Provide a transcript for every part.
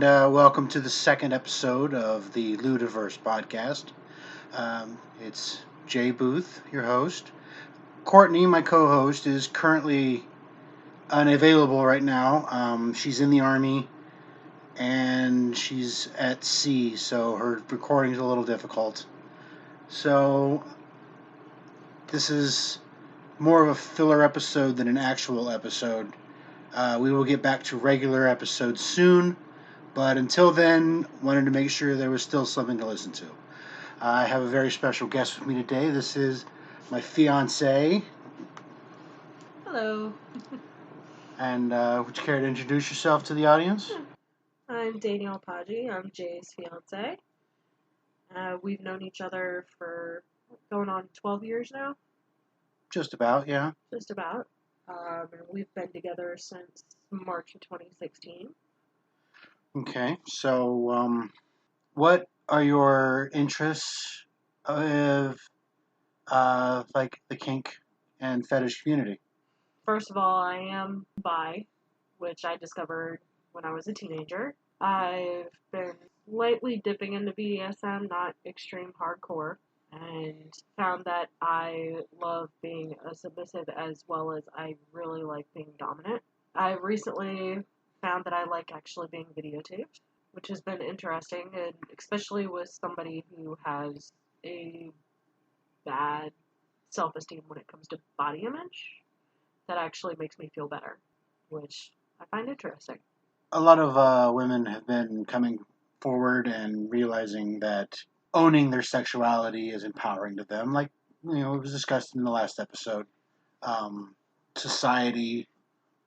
and welcome to the second episode of the Ludiverse podcast. It's Jay Booth, your host. Courtney, my co host, is currently unavailable right now. She's in the Army and she's at sea, so her recording is a little difficult. So, this is more of a filler episode than an actual episode. We will get back to regular episodes soon. But until then, wanted to make sure there was still something to listen to. I have a very special guest with me today. This is my fiancee. Hello. And would you care to introduce yourself to the audience? I'm Danielle Paggi. I'm Jay's fiance. We've known each other for going on 12 years now. Just about, yeah. Just about. And we've been together since March of 2016. Okay, so what are your interests of like the kink and fetish community? First of all, I am bi, which I discovered when I was a teenager. I've been lightly dipping into BDSM, not extreme hardcore, and found that I love being a submissive as well as I really like being dominant. I've recently found that I like actually being videotaped, which has been interesting, and especially with somebody who has a bad self-esteem when it comes to body image, that actually makes me feel better, which I find interesting. A lot of women have been coming forward and realizing that owning their sexuality is empowering to them. Like, it was discussed in the last episode. Society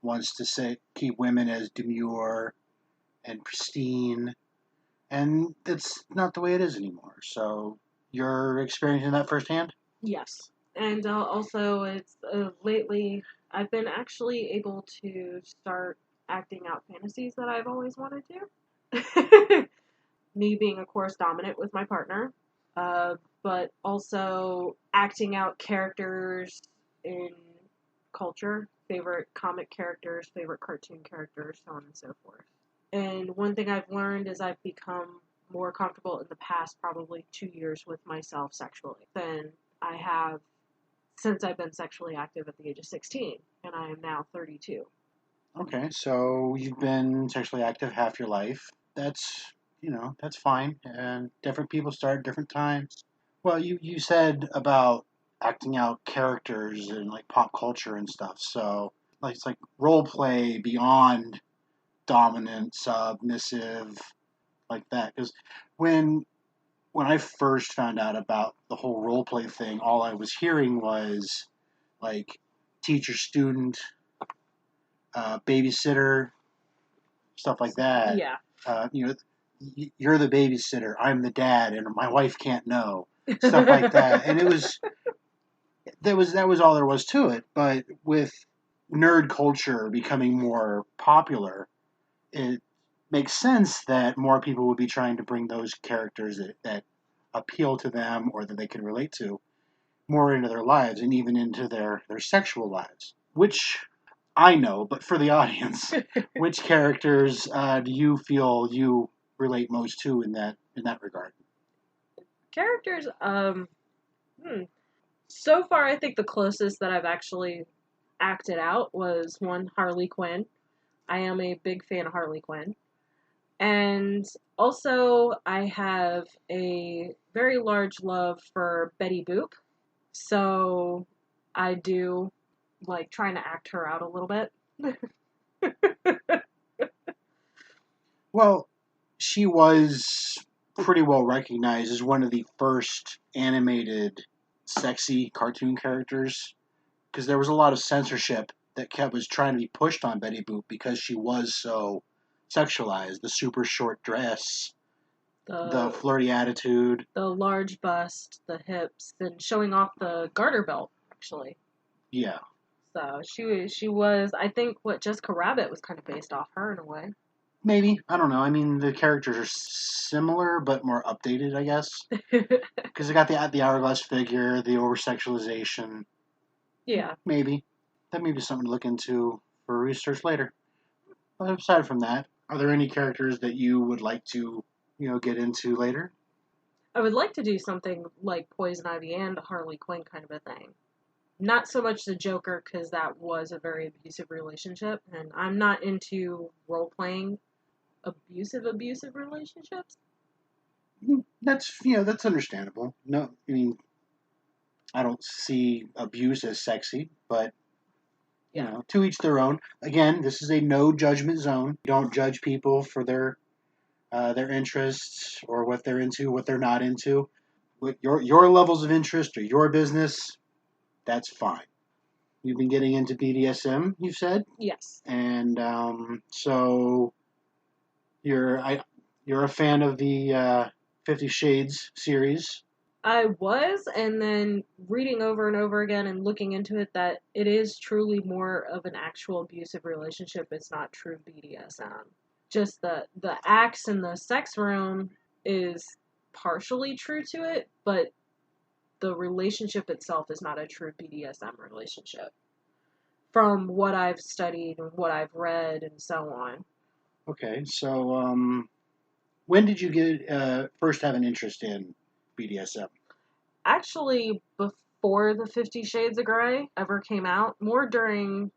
wants to keep women as demure and pristine, and it's not the way it is anymore. So you're experiencing that firsthand? Yes. And also, it's lately, I've been actually able to start acting out fantasies that I've always wanted to. Me being, of course, dominant with my partner, but also acting out characters in culture, favorite comic characters, favorite cartoon characters, so on and so forth. And one thing I've learned is I've become more comfortable in the past probably 2 years with myself sexually than I have since I've been sexually active at the age of 16, and I am now 32. Okay, so you've been sexually active half your life. That's fine. And different people start at different times. Well, you said about acting out characters in like pop culture and stuff. So like it's like role play beyond dominant, submissive, like that. Because when I first found out about the whole role play thing, all I was hearing was like teacher student, babysitter, stuff like that. Yeah. You're the babysitter, I'm the dad, and my wife can't know, stuff like that. And that was all there was to it. But with nerd culture becoming more popular, it makes sense that more people would be trying to bring those characters that appeal to them or that they can relate to more into their lives and even into their sexual lives. Which I know, but for the audience, which characters do you feel you relate most to in that regard? Characters, so far I think the closest that I've actually acted out was one Harley Quinn. I am a big fan of Harley Quinn. And also, I have a very large love for Betty Boop. So I do like trying to act her out a little bit. Well, she was pretty well recognized as one of the first animated sexy cartoon characters because there was a lot of censorship that was trying to be pushed on Betty Boop because she was so sexualized. The super short dress, the flirty attitude, the large bust, the hips, and showing off the garter belt, actually. Yeah. So she was, I think what Jessica Rabbit was kind of based off her in a way. Maybe. I don't know. I mean, the characters are similar, but more updated, I guess. Because they got the hourglass figure, the over-sexualization. Yeah. Maybe. That may be something to look into for research later. But aside from that, Are there any characters that you would like to, get into later? I would like to do something like Poison Ivy and Harley Quinn kind of a thing. Not so much the Joker, because that was a very abusive relationship, and I'm not into role playing abusive relationships. That's understandable. No, I mean, I don't see abuse as sexy, but to each their own. Again, this is a no judgment zone. You don't judge people for their interests or what they're into, what they're not into. With your levels of interest or your business, that's fine. You've been getting into BDSM, you said, Yes. and so you're a fan of the 50 Shades series. I was, and then reading over and over again and looking into it, that it is truly more of an actual abusive relationship. It's not true BDSM. Just the acts in the sex room is partially true to it, but the relationship itself is not a true BDSM relationship. From what I've studied and what I've read and so on. Okay, so when did you first have an interest in BDSM? Actually, before the 50 Shades of Grey ever came out, more during,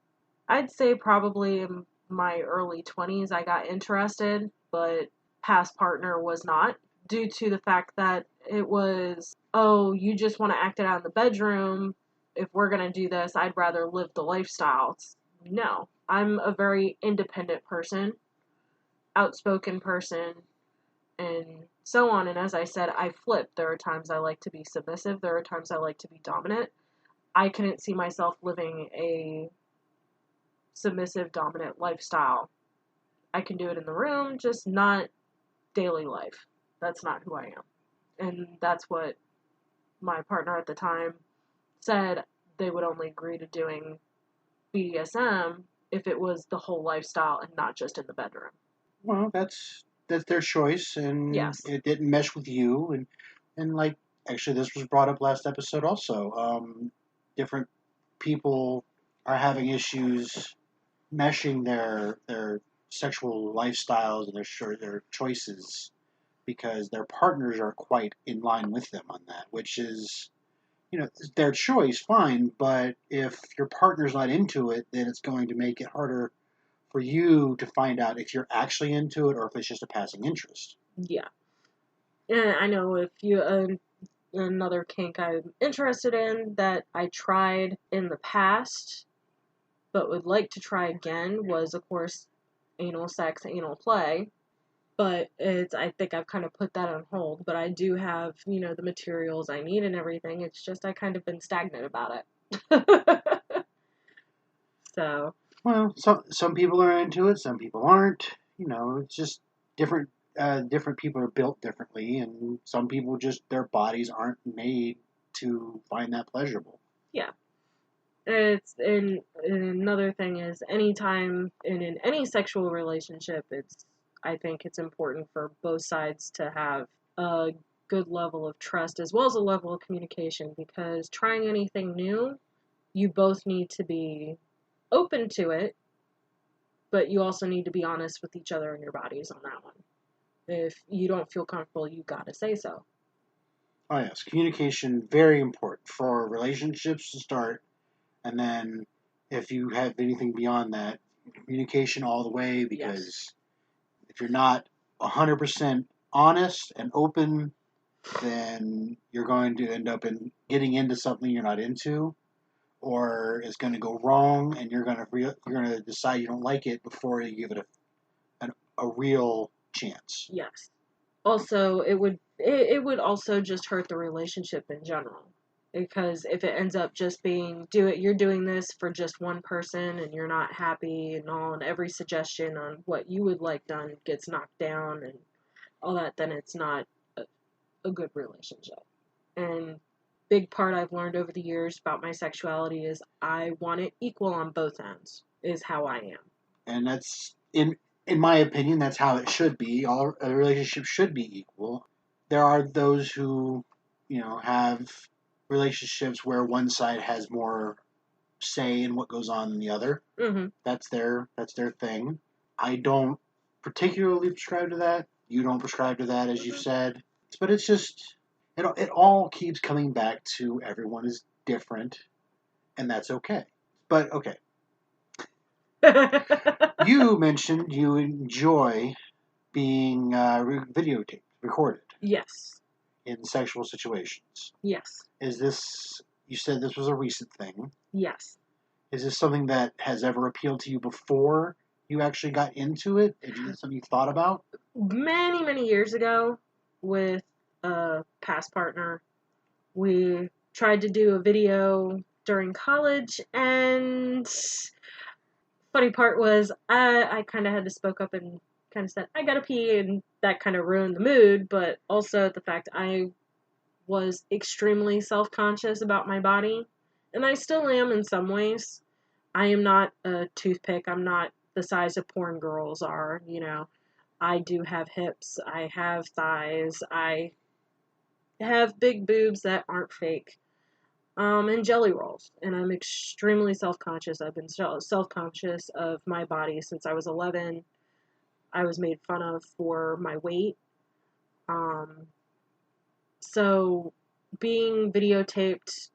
I'd say probably in my early 20s, I got interested, but past partner was not, due to the fact that it was, oh, you just want to act it out in the bedroom. If we're going to do this, I'd rather live the lifestyle. No, I'm a very independent person, outspoken person, and so on. And as I said, I flip. There are times I like to be submissive, there are times I like to be dominant. I couldn't see myself living a submissive, dominant lifestyle. I can do it in the room, just not daily life. That's not who I am. And that's what my partner at the time said. They would only agree to doing BDSM if it was the whole lifestyle and not just in the bedroom. Well, that's their choice, and Yes. it didn't mesh with you, and like actually, this was brought up last episode also. Different people are having issues meshing their sexual lifestyles and their choices because their partners are quite in line with them on that, which is their choice, fine. But if your partner's not into it, then it's going to make it harder for you to find out if you're actually into it or if it's just a passing interest. Yeah. And I know if you another kink I'm interested in that I tried in the past but would like to try again was, of course, anal sex, anal play. But I think I've kind of put that on hold. But I do have, the materials I need and everything. It's just I kind of been stagnant about it. So. Well, some people are into it, some people aren't. It's just different. Different people are built differently, and some people just their bodies aren't made to find that pleasurable. Yeah. And another thing is anytime in any sexual relationship, I think it's important for both sides to have a good level of trust as well as a level of communication, because trying anything new, you both need to be open to it, but you also need to be honest with each other and your bodies on that one. If you don't feel comfortable, you gotta say so. Oh yes, communication very important for relationships to start, and then if you have anything beyond that, communication all the way. Because Yes. if you're not 100% honest and open, then you're going to end up in getting into something you're not into, or it's going to go wrong, and you're going to decide you don't like it before you give it a real chance. Yes. Also, it would also just hurt the relationship in general, because if it ends up just being you're doing this for just one person and you're not happy and all, and every suggestion on what you would like done gets knocked down and all that, then it's not a good relationship. And big part I've learned over the years about my sexuality is I want it equal on both ends, is how I am. And that's in my opinion, that's how it should be. All a relationship should be equal. There are those who, have relationships where one side has more say in what goes on than the other. Mm-hmm. That's their thing. I don't particularly prescribe to that. You don't prescribe to that, as you've said. But it's just, it all keeps coming back to everyone is different, and that's okay. But okay, you mentioned you enjoy being videotaped, recorded Yes. in sexual situations. Yes. Is this, you said this was a recent thing. Yes. Is this something that has ever appealed to you before you actually got into it? Is it something you thought about? Many, many years ago, with a past partner, we tried to do a video during college, and funny part was I kind of had to spoke up and kind of said, I gotta pee, and that kind of ruined the mood, but also the fact I was extremely self-conscious about my body, and I still am in some ways. I am not a toothpick. I'm not the size of porn girls are, you know. I do have hips. I have thighs. I have big boobs that aren't fake. And jelly rolls. And I'm extremely self-conscious. I've been self-conscious of my body since I was 11. I was made fun of for my weight. Um, so being videotaped,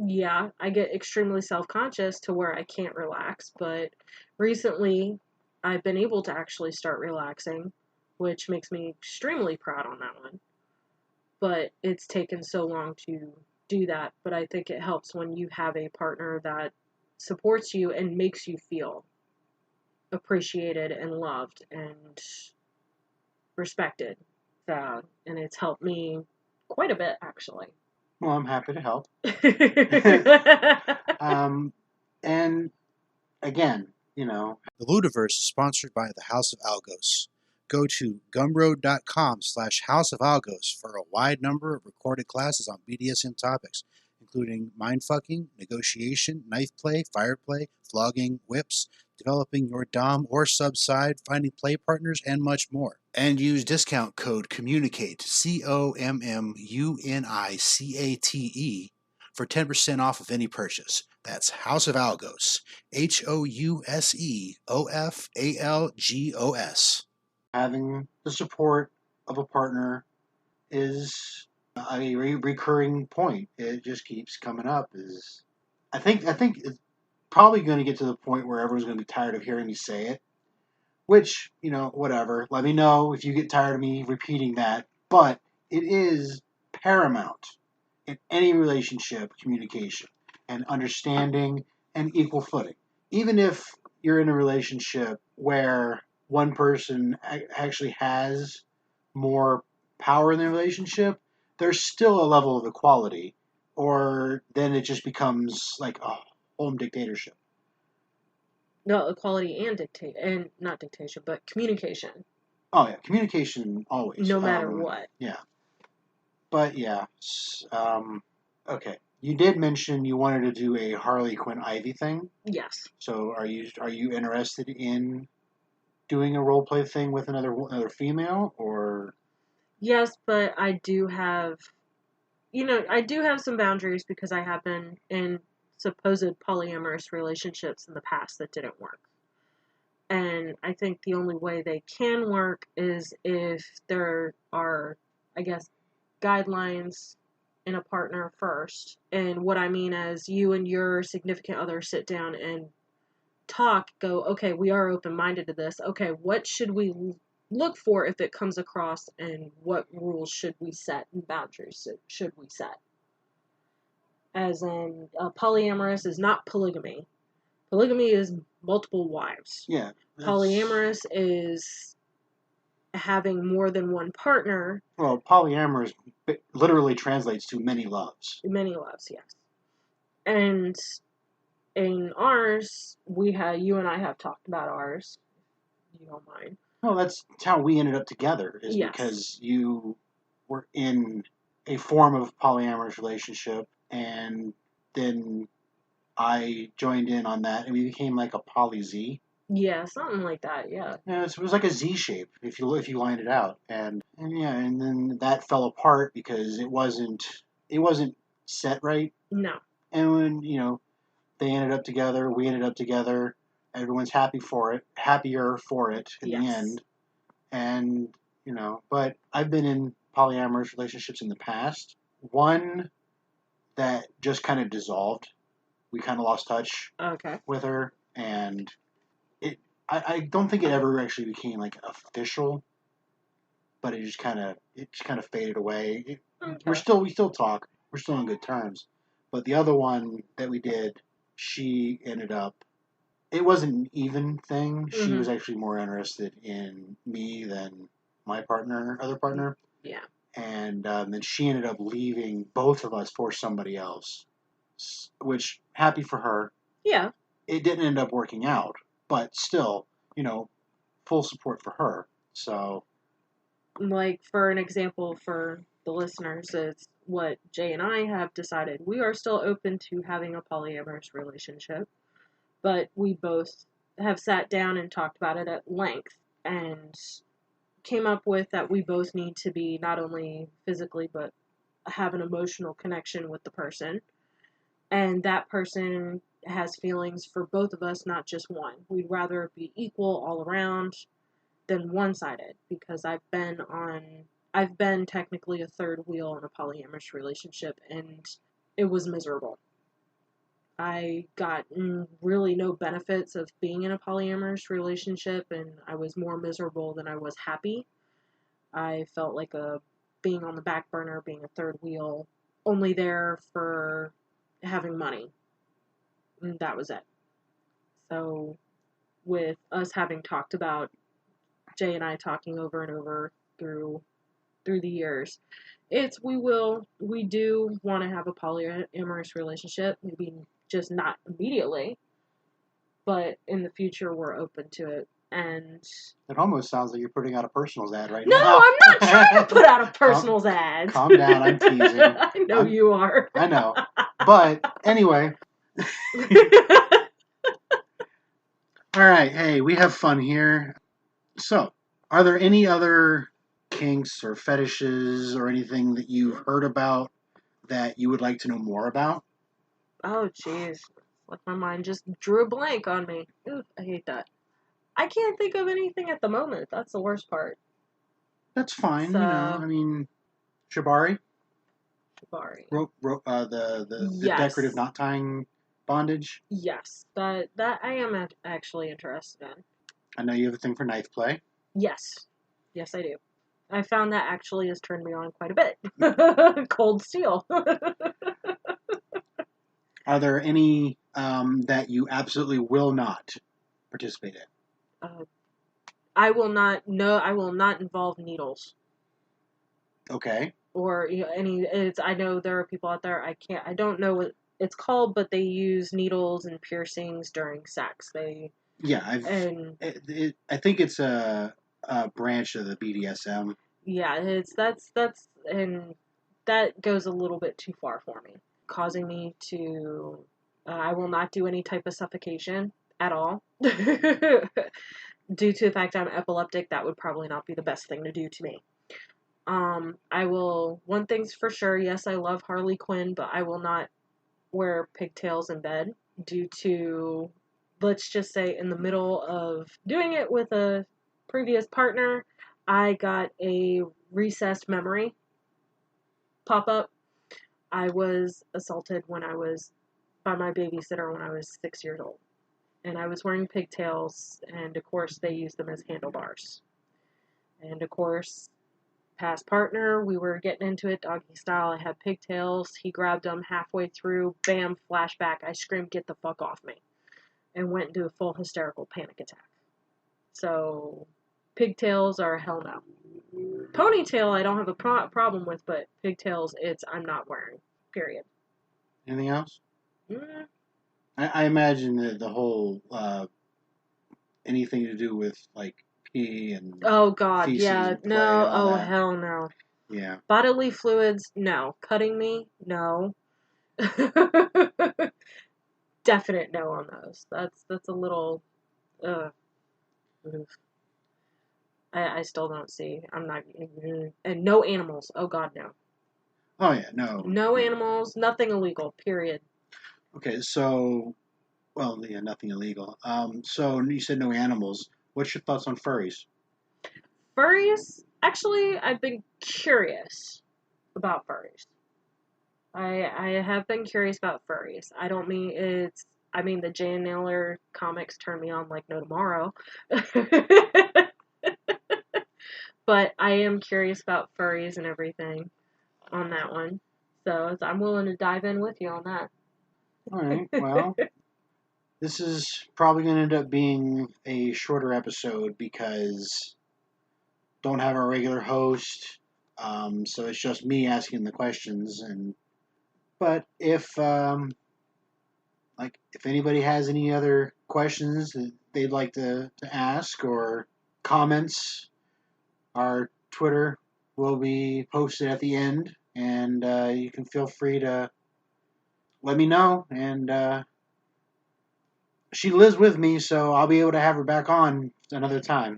yeah, I get extremely self-conscious to where I can't relax, but recently I've been able to actually start relaxing, which makes me extremely proud on that one. But it's taken so long to do that, but I think it helps when you have a partner that supports you and makes you feel appreciated and loved and respected. And it's helped me quite a bit, actually. Well, I'm happy to help. And again, the Ludiverse is sponsored by the House of Algos. Go to gumroad.com/House of Algos for a wide number of recorded classes on BDSM topics, including mindfucking, negotiation, knife play, fire play, flogging, whips, developing your dom or sub side, finding play partners, and much more. And use discount code COMMUNICATE, COMMUNICATE, for 10% off of any purchase. That's House of Algos, HOUSEOFALGOS. Having the support of a partner is a recurring point. It just keeps coming up. I think it's probably going to get to the point where everyone's going to be tired of hearing me say it. Which, whatever. Let me know if you get tired of me repeating that. But it is paramount in any relationship, communication and understanding and equal footing. Even if you're in a relationship where one person actually has more power in the relationship, there's still a level of equality, or then it just becomes like a home dictatorship. No, equality and dictate, and not dictation, but communication. Oh yeah, communication always. No matter what. Yeah, but yeah. Okay. You did mention you wanted to do a Harley Quinn Ivy thing. Yes. So are you interested in doing a role play thing with another female, or? Yes, but I do have, I do have some boundaries because I have been in supposed polyamorous relationships in the past that didn't work. And I think the only way they can work is if there are, I guess, guidelines in a partner first. And what I mean is you and your significant other sit down and talk, go, okay, we are open-minded to this. Okay, what should we look for if it comes across, and what rules should we set and boundaries should we set? As in, polyamorous is not polygamy. Polygamy is multiple wives. Yeah. Polyamorous is having more than one partner. Well, polyamorous literally translates to many loves. Many loves, yes. And in ours, you and I have talked about ours. You don't mind. Well, that's how we ended up together, is Yes. because you were in a form of polyamorous relationship, and then I joined in on that, and we became like a poly Z. Yeah, something like that. Yeah. Yeah, it was like a Z shape if you lined it out, and yeah, and then that fell apart because it wasn't set right. No. And when they ended up together, we ended up together. Everyone's happier for it in the end. And, but I've been in polyamorous relationships in the past. One that just kind of dissolved. We kind of lost touch Okay. with her, and I don't think it ever actually became like official, but it just kind of faded away. Okay. We still talk. We're still on good terms. But the other one that we did, she ended up. It wasn't an even thing. She Mm-hmm. was actually more interested in me than my other partner. Yeah. And then she ended up leaving both of us for somebody else, which happy for her. Yeah. It didn't end up working out, but still, full support for her. So, Like, for an example for the listeners, it's what Jay and I have decided. We are still open to having a polyamorous relationship, but we both have sat down and talked about it at length and came up with that we both need to be not only physically but have an emotional connection with the person, and that person has feelings for both of us, not just one. We'd rather be equal all around than one-sided, because I've been technically a third wheel in a polyamorous relationship, and it was miserable. I got really no benefits of being in a polyamorous relationship, and I was more miserable than I was happy. I felt like a being on the back burner, being a third wheel, only there for having money. And that was it. So, with us having talked about Jay and I talking over and over through the years, we do want to have a polyamorous relationship. Maybe just not immediately, but in the future we're open to it. And it almost sounds like you're putting out a personals ad right no, now. I'm not trying to put out a personals ad. Calm down, I'm teasing. I know you are. I know. But anyway. All right, hey, we have fun here. So, are there any other kinks or fetishes or anything that you've heard about that you would like to know more about? Oh, jeez. Like, my mind just drew a blank on me. Ooh, I hate that. I can't think of anything at the moment. That's the worst part. That's fine, So, I mean, shibari, Shibari. the decorative Yes. knot tying bondage. Yes. That I am actually interested in. I know you have a thing for knife play. Yes. Yes, I do. I found that actually has turned me on quite a bit. Cold steel. Are there any that you absolutely will not participate in? uh, I will not. No, I will not involve needles. Okay. Or any. It's. I know there are people out there. I don't know what it's called, but they use needles and piercings during sex. Yeah, And I think it's a branch of the BDSM. yeah, and that goes a little bit too far for me, causing me to. I will not do any type of suffocation at all. Due to the fact I'm epileptic, that would probably not be the best thing to do to me. I will. One thing's for sure. Yes, I love Harley Quinn, but I will not wear pigtails in bed due to, let's just say, in the middle of doing it with a previous partner, I got a recessed memory pop up. I was assaulted by my babysitter when I was 6 years old. And I was wearing pigtails, and of course, they used them as handlebars. And of course, past partner, we were getting into it doggy style. I had pigtails. He grabbed them halfway through. Bam, flashback. I screamed, "Get the fuck off me," and went into a full hysterical panic attack. So, pigtails are hell no. Ponytail, I don't have a problem with, but pigtails, I'm not wearing. Period. Anything else? Mm. I imagine that the whole anything to do with like pee and Oh God, feces yeah, and play no, and all oh that. hell no. Yeah. Bodily fluids, no. Cutting me, no. Definite no on those. That's a little. Uh, I still don't see. I'm not. And no animals. Oh God, no. Oh yeah. No. No No. animals. Nothing illegal. Period. Okay. So, well, yeah, nothing illegal. So you said no animals. What's your thoughts on furries? Furries, actually, I've been curious about furries. I have been curious about furries. I mean, the Jane Naylor comics turn me on like no tomorrow. But I am curious about furries and everything on that one. So I'm willing to dive in with you on that. All right. Well, this is probably going to end up being a shorter episode because don't have our regular host. So it's just me asking the questions. But if anybody has any other questions that they'd like to ask or comments, our Twitter will be posted at the end, and you can feel free to let me know. And she lives with me, so I'll be able to have her back on another time.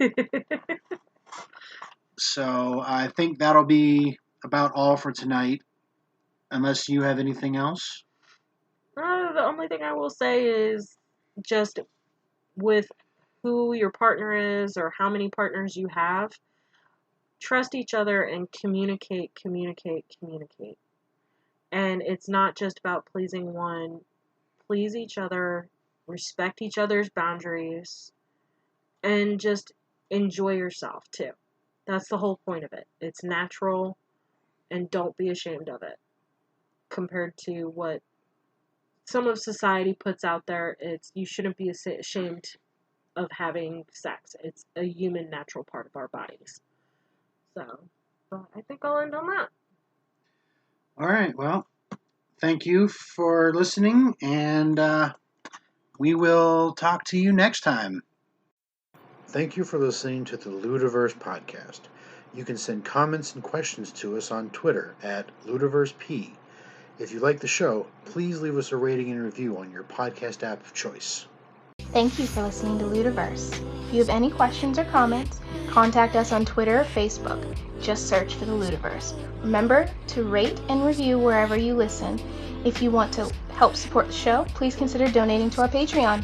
So I think that'll be about all for tonight, unless you have anything else. The only thing I will say is just with who your partner is or how many partners you have, trust each other and communicate. And it's not just about pleasing one. Please each other, respect each other's boundaries, and just enjoy yourself too. That's the whole point of it. It's natural, and don't be ashamed of it. Compared to what some of society puts out there, you shouldn't be ashamed of having sex. It's a human natural part of our bodies. So, but I think I'll end on that. All right. Well, thank you for listening, and we will talk to you next time. Thank you for listening to the Ludiverse podcast. You can send comments and questions to us on Twitter at LudiverseP. If you like the show, please leave us a rating and review on your podcast app of choice. Thank you for listening to Ludiverse. If you have any questions or comments, contact us on Twitter or Facebook. Just search for the Ludiverse. Remember to rate and review wherever you listen. If you want to help support the show, please consider donating to our Patreon.